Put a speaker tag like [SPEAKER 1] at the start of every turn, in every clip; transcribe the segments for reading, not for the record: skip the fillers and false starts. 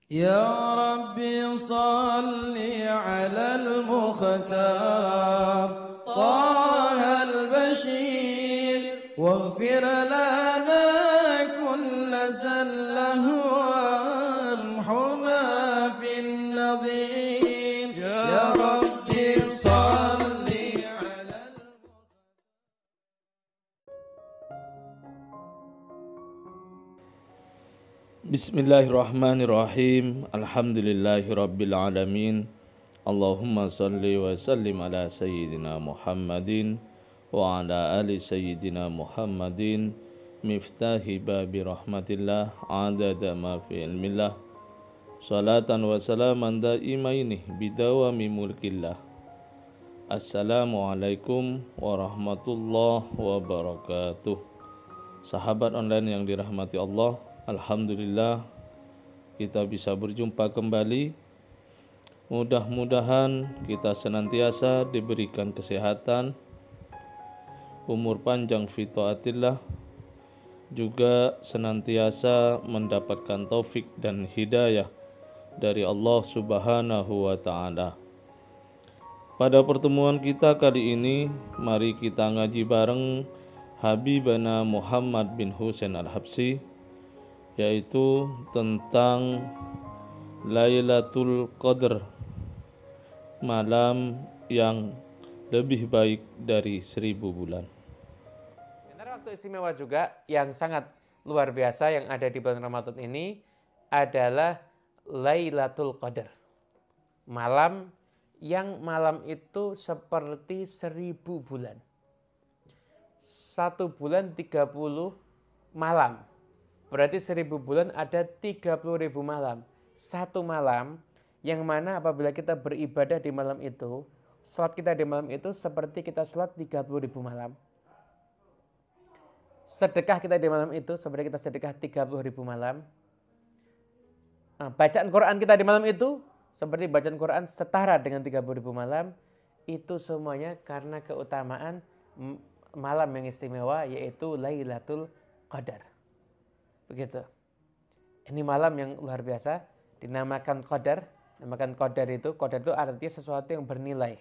[SPEAKER 1] يا ربي صل على المختار طه البشير واغفر لنا كل زله وامحنا في النظير يا ربي صل على
[SPEAKER 2] Bismillahirrahmanirrahim. Alhamdulillahirabbil alamin. Allahumma salli wa sallim ala sayyidina Muhammadin wa ala ali sayyidina Muhammadin miftahi babi rahmatillah adada ma fi ilmillah salatan wa salaman daimaini bidawami mulkillah. Assalamualaikum warahmatullahi wabarakatuh. Sahabat online yang dirahmati Allah, alhamdulillah kita bisa berjumpa kembali. Mudah-mudahan kita senantiasa diberikan kesehatan, umur panjang fi taatillah, juga senantiasa mendapatkan taufik dan hidayah dari Allah Subhanahu wa taala. Pada pertemuan kita kali ini, mari kita ngaji bareng Habibana Muhammad bin Husain Al-Habsyi, yaitu tentang Lailatul Qadar, malam yang lebih baik dari 1000 bulan.
[SPEAKER 3] Antara waktu istimewa juga yang sangat luar biasa yang ada di bulan Ramadan ini adalah Lailatul Qadar. Malam itu seperti 1000 bulan. 1 bulan 30 malam. Berarti 1000 bulan ada 30.000 malam. Satu malam yang mana apabila kita beribadah di malam itu, sholat kita di malam itu seperti kita sholat 30.000 malam. Sedekah kita di malam itu seperti kita sedekah 30.000 malam. Bacaan Quran kita di malam itu seperti bacaan Quran setara dengan 30.000 malam. Itu semuanya karena keutamaan malam yang istimewa, yaitu Lailatul Qadar. Begitu. Ini malam yang luar biasa, dinamakan Qadar. Namakan Qadar itu artinya sesuatu yang bernilai.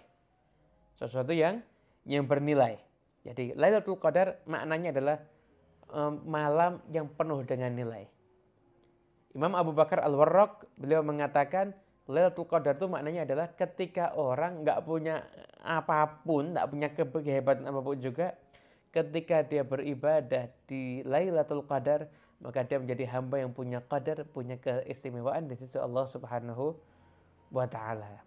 [SPEAKER 3] Sesuatu yang bernilai. Jadi Lailatul Qadar maknanya adalah malam yang penuh dengan nilai. Imam Abu Bakar Al-Warraq beliau mengatakan Lailatul Qadar itu maknanya adalah ketika orang nggak punya apapun, nggak punya kehebatan apapun juga, ketika dia beribadah di Lailatul Qadar, maka dia menjadi hamba yang punya qadar, punya keistimewaan di sisi Allah Subhanahu wa taala.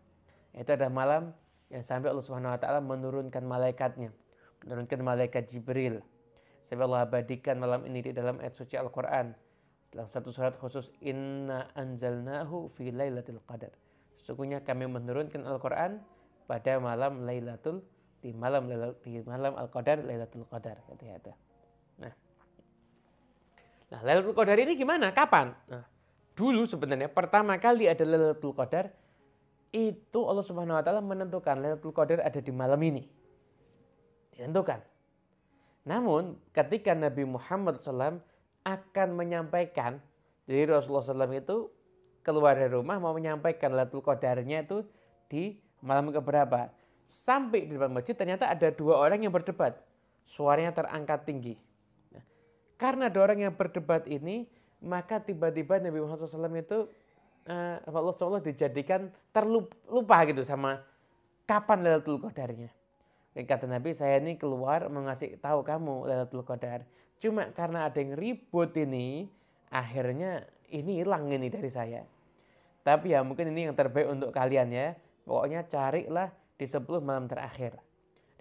[SPEAKER 3] Itu adalah malam yang sampai Allah Subhanahu wa taala menurunkan malaikatnya, menurunkan malaikat Jibril. Sampai Allah abadikan malam ini di dalam ayat suci Al-Qur'an. Dalam satu surat khusus, Inna anzalnahu fi Lailatul Qadar. Sesungguhnya kami menurunkan Al-Qur'an pada malam Lailatul di malam Al-Qadar, Lailatul Qadar kata-kata. Nah, Lailatul Qadar ini gimana? Kapan? Nah, dulu sebenarnya pertama kali ada Lailatul Qadar itu Allah Subhanahu wa taala menentukan Lailatul Qadar ada di malam ini. Ditentukan. Namun, ketika Nabi Muhammad SAW akan menyampaikan, jadi Rasulullah SAW itu keluar dari rumah mau menyampaikan Lailatul Qadarnya itu di malam keberapa. Sampai di depan masjid ternyata ada 2 orang yang berdebat. Suaranya terangkat tinggi. Nah, karena 2 orang yang berdebat ini, maka tiba-tiba Nabi Muhammad SAW itu Allah SWT dijadikan terlupa gitu sama kapan Lailatul Qadarnya. Dan kata Nabi, saya ini keluar mengasih tahu kamu Lailatul Qadar. Cuma karena ada yang ribut ini, akhirnya ini hilang ini dari saya. Tapi ya mungkin ini yang terbaik untuk kalian ya. Pokoknya carilah di 10 malam terakhir.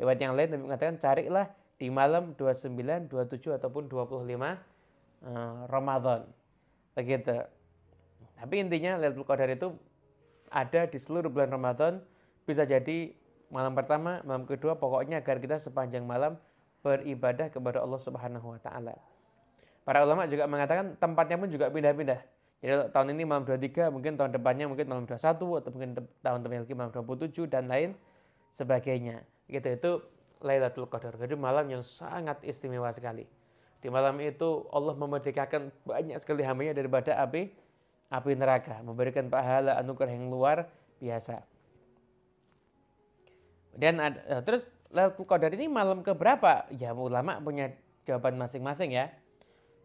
[SPEAKER 3] Lewat yang lain Nabi mengatakan carilah di malam 29, 27 ataupun 25 Ramadan. Begitu. Tapi intinya Lailatul Qadar itu ada di seluruh bulan Ramadan. Bisa jadi malam pertama, malam kedua, pokoknya agar kita sepanjang malam beribadah kepada Allah Subhanahu wa taala. Para ulama juga mengatakan tempatnya pun juga pindah-pindah. Jadi tahun ini malam 23, mungkin tahun depannya mungkin malam 21, atau mungkin tahun depannya lagi malam 27 dan lain sebagainya. Gitu, itu Lailatul Qadar. Jadi malam yang sangat istimewa sekali. Di malam itu Allah memerdekakan banyak sekali hambanya daripada api neraka, memberikan pahala anugerah yang luar biasa. Dan terus Lailatul Qadar ini malam keberapa? Ya ulama punya jawaban masing-masing ya.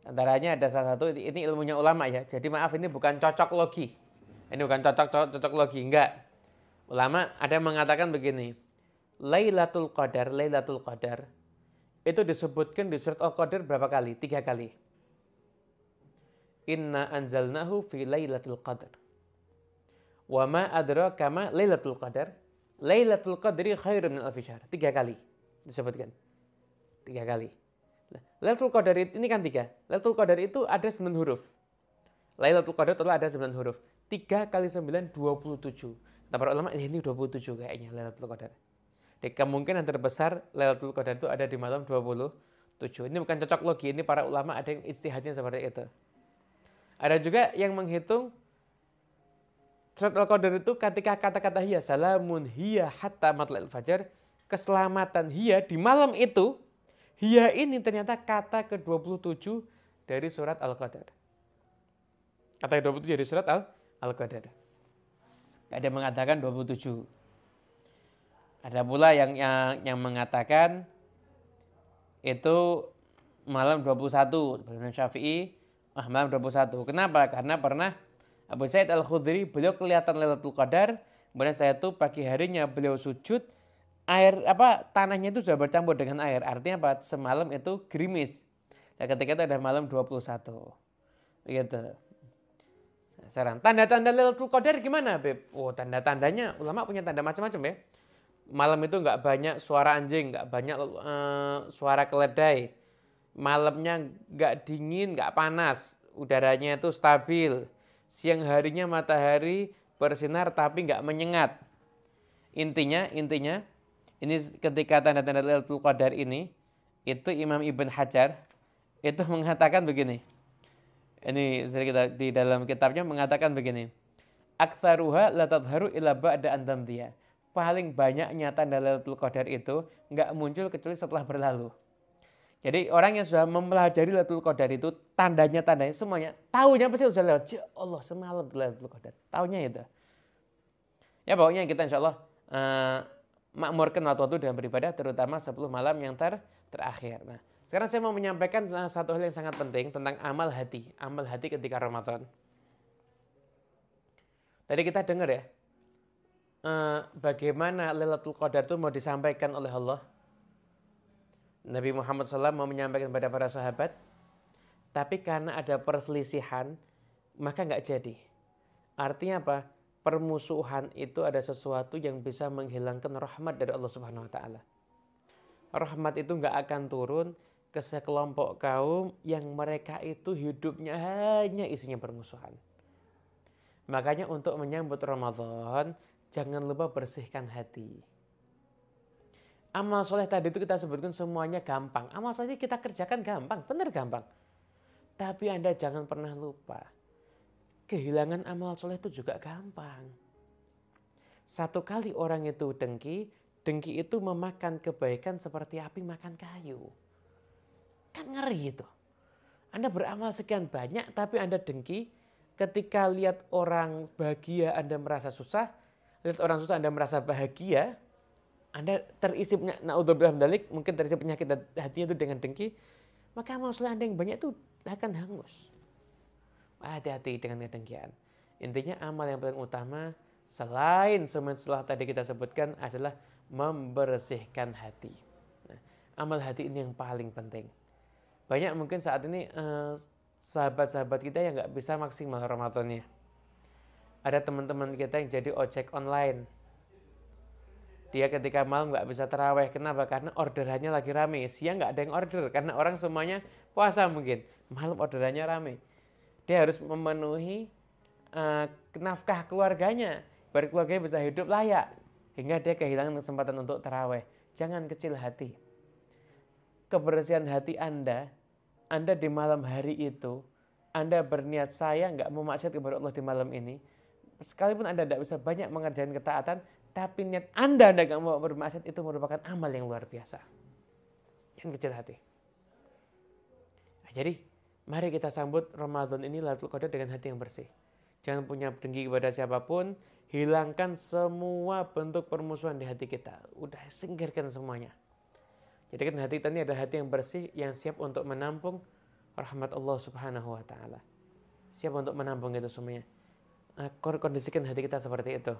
[SPEAKER 3] Antaranya ada salah satu, ini ilmunya ulama ya. Jadi maaf, ini bukan cocok logi. Ini bukan cocok logi, enggak. Ulama ada yang mengatakan begini. Lailatul Qadar itu disebutkan di surat Al-Qadar berapa kali? 3 kali. Inna anzalnahu fi lailatul qadar. Wa ma adraka ma lailatul qadar. Lailatul qadri khairun min alfi syahr. 3 kali disebutkan. 3 kali. Lailatul Qadar ini kan 3. Lailatul Qadar itu ada 9 huruf. Lailatul Qadar itu ada 9 huruf. 3 kali 9, 27. Kata para ulama, ini 27 kayaknya Lailatul Qadar. Dan kemungkinan terbesar Lailatul Qadar itu ada di malam 27. Ini bukan cocok logi, ini para ulama ada yang ijtihadnya seperti itu. Ada juga yang menghitung surat Al-Qadar itu ketika kata-kata hiya, salamun hiya hatta matla'il fajar, keselamatan hiya di malam itu. Hiya ini ternyata kata ke-27 dari surat Al-Qadar. Kata ke-27 dari surat Al-Qadar. Ada yang mengatakan 27. Ada pula yang mengatakan itu malam 21. Seperti Syafi'i, malam 21. Kenapa? Karena pernah Abu Sa'id Al-Khudri, beliau kelihatan Lailatul Qadar, kemudian saya tuh pagi harinya beliau sujud, tanahnya itu sudah bercampur dengan air. Artinya apa? Semalam itu gerimis. Dan ketika itu ada malam 21. Begitu. Nah, sekarang tanda-tanda Lailatul Qadar gimana, Beb? Oh, tanda-tandanya ulama punya tanda macam-macam ya. Malam itu nggak banyak suara anjing, nggak banyak suara keledai. Malamnya nggak dingin, nggak panas. Udaranya itu stabil. Siang harinya matahari bersinar tapi nggak menyengat. Intinya ini ketika tanda-tanda Lailatul Qadar ini, itu Imam Ibn Hajar itu mengatakan begini. Ini di dalam kitabnya mengatakan begini. Aktsaruha la tadharu illa ba'da an tamdiya. Paling banyaknya tanda Lailatul Qadar itu enggak muncul kecuali setelah berlalu. Jadi orang yang sudah mempelajari Lailatul Qadar itu tandanya semuanya tahunya pasti sudah lewat. Ya Allah, semalam Lailatul Qadar. Tahunya itu. Ya pokoknya kita insyaallah makmurkan waktu dengan beribadah, terutama 10 malam yang terakhir. Nah, sekarang saya mau menyampaikan satu hal yang sangat penting tentang amal hati ketika Ramadan. Tadi kita dengar ya, bagaimana Lailatul Qadar itu mau disampaikan oleh Allah. Nabi Muhammad SAW mau menyampaikan kepada para sahabat, tapi karena ada perselisihan, maka nggak jadi. Artinya apa? Permusuhan itu ada sesuatu yang bisa menghilangkan rahmat dari Allah Subhanahu wa taala. Rahmat itu enggak akan turun ke sekelompok kaum yang mereka itu hidupnya hanya isinya permusuhan. Makanya untuk menyambut Ramadan, jangan lupa bersihkan hati. Amal soleh tadi itu kita sebutkan semuanya gampang. Amal soleh kita kerjakan gampang, benar gampang. Tapi Anda jangan pernah lupa, kehilangan amal soleh itu juga gampang. Satu kali orang itu dengki itu memakan kebaikan seperti api makan kayu. Kan ngeri itu. Anda beramal sekian banyak tapi Anda dengki, ketika lihat orang bahagia Anda merasa susah, lihat orang susah Anda merasa bahagia, Anda terisi naudzubillah min dzalik, mungkin terisi penyakit hatinya itu dengan dengki, maka amal soleh Anda yang banyak itu akan hangus. Hati-hati dengan kedengkian. Intinya amal yang paling utama selain semua setelah tadi kita sebutkan adalah membersihkan hati. Nah, amal hati ini yang paling penting. Banyak mungkin saat ini sahabat-sahabat kita yang nggak bisa maksimal Ramadannya. Ada teman-teman kita yang jadi ojek online. Dia ketika malam nggak bisa taraweh. Kenapa? Karena orderannya lagi rame. Siang nggak ada yang order karena orang semuanya puasa mungkin. Malam orderannya rame. Dia harus memenuhi nafkah keluarganya, biar keluarganya bisa hidup layak, hingga dia kehilangan kesempatan untuk taraweh. Jangan kecil hati. Kebersihan hati Anda di malam hari itu, Anda berniat saya nggak mau maksiat kepada Allah di malam ini, sekalipun Anda tidak bisa banyak mengerjakan ketaatan, tapi niat Anda nggak mau bermaksiat itu merupakan amal yang luar biasa. Jangan kecil hati. Nah, jadi mari kita sambut Ramadan ini Lailatul Qadar dengan hati yang bersih. Jangan punya dengki kepada siapapun. Hilangkan semua bentuk permusuhan di hati kita. Udah singkirkan semuanya. Jadikan hati kita ini ada hati yang bersih, yang siap untuk menampung rahmat Allah Subhanahu wa Ta'ala. Siap untuk menampung itu semuanya. Kondisikan hati kita seperti itu.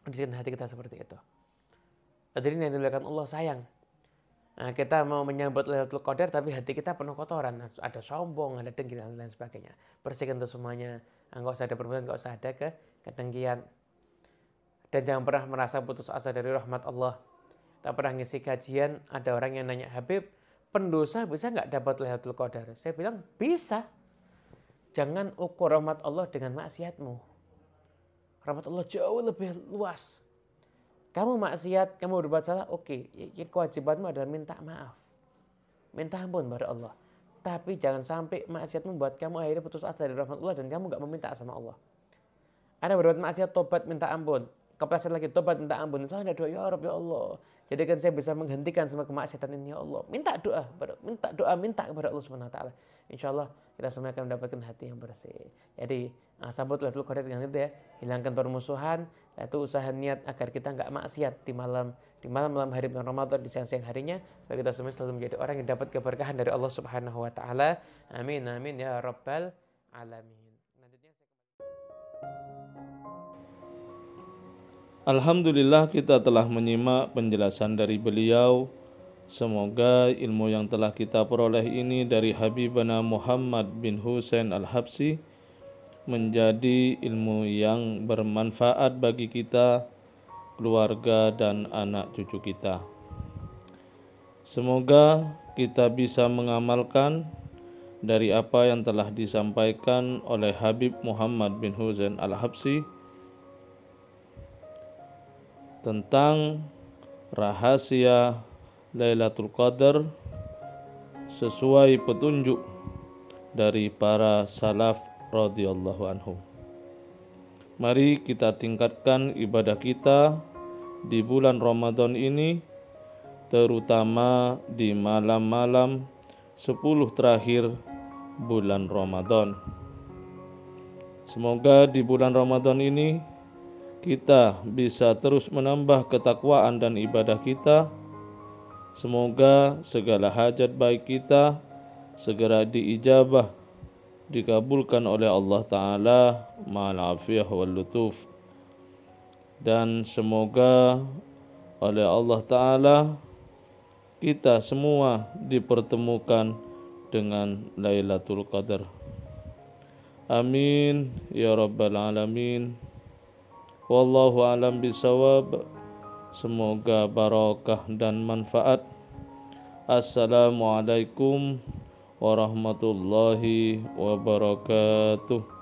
[SPEAKER 3] Kondisikan hati kita seperti itu. Hadirin yang dimuliakan Allah, sayang. Kita mau menyambut Lailatul Qadar tapi hati kita penuh kotoran. Ada sombong, ada dengki dan lain sebagainya. Bersihkan itu semuanya. Enggak usah ada perbuatan, enggak usah ada kedengkian. Dan jangan pernah merasa putus asa dari rahmat Allah. Tak pernah ngisi kajian, ada orang yang nanya, Habib, pendosa bisa nggak dapat Lailatul Qadar? Saya bilang, bisa. Jangan ukur rahmat Allah dengan maksiatmu. Rahmat Allah jauh lebih luas. Kamu maksiat, kamu berbuat salah, oke. Kewajibanmu adalah minta maaf. Minta ampun kepada Allah. Tapi jangan sampai maksiat membuat kamu akhirnya putus asa dari rahmat Allah dan kamu nggak meminta sama Allah. Anda berbuat maksiat, tobat, minta ampun. Kepleset lagi, tobat, minta ampun. Saya ada doa, ya Rabb, ya Allah. Jadikan saya bisa menghentikan semua kemaksiatan ini, ya Allah. Minta kepada Allah Subhanahu wa Ta'ala. Insya Allah kita semua akan mendapatkan hati yang bersih. Jadi sambut Lailatul Qadar dengan itu ya. Hilangkan permusuhan. Itu usaha niat agar kita nggak maksiat di malam hari bulan Ramadan, di siang-siang harinya. Agar kita semua selalu menjadi orang yang dapat keberkahan dari Allah Subhanahu wa Ta'ala. Amin amin ya Rabbal alamin.
[SPEAKER 2] Alhamdulillah kita telah menyimak penjelasan dari beliau. Semoga ilmu yang telah kita peroleh ini dari Habibana Muhammad bin Husain Al-Habsyi menjadi ilmu yang bermanfaat bagi kita, keluarga dan anak cucu kita. Semoga kita bisa mengamalkan dari apa yang telah disampaikan oleh Habib Muhammad bin Husain Al-Habsyi tentang rahasia Lailatul Qadar sesuai petunjuk dari para salaf radhiyallahu anhum. Mari kita tingkatkan ibadah kita di bulan Ramadan ini, terutama di malam-malam 10 terakhir bulan Ramadan. Semoga di bulan Ramadan ini kita bisa terus menambah ketakwaan dan ibadah kita. Semoga segala hajat baik kita segera diijabah, dikabulkan oleh Allah Ta'ala ma'al afiyah wal lutuf. Dan semoga oleh Allah Ta'ala kita semua dipertemukan dengan Lailatul Qadar. Amin ya Rabbal alamin. Wallahu alam bisawab. Semoga barakah dan manfaat. Assalamualaikum warahmatullahi wabarakatuh.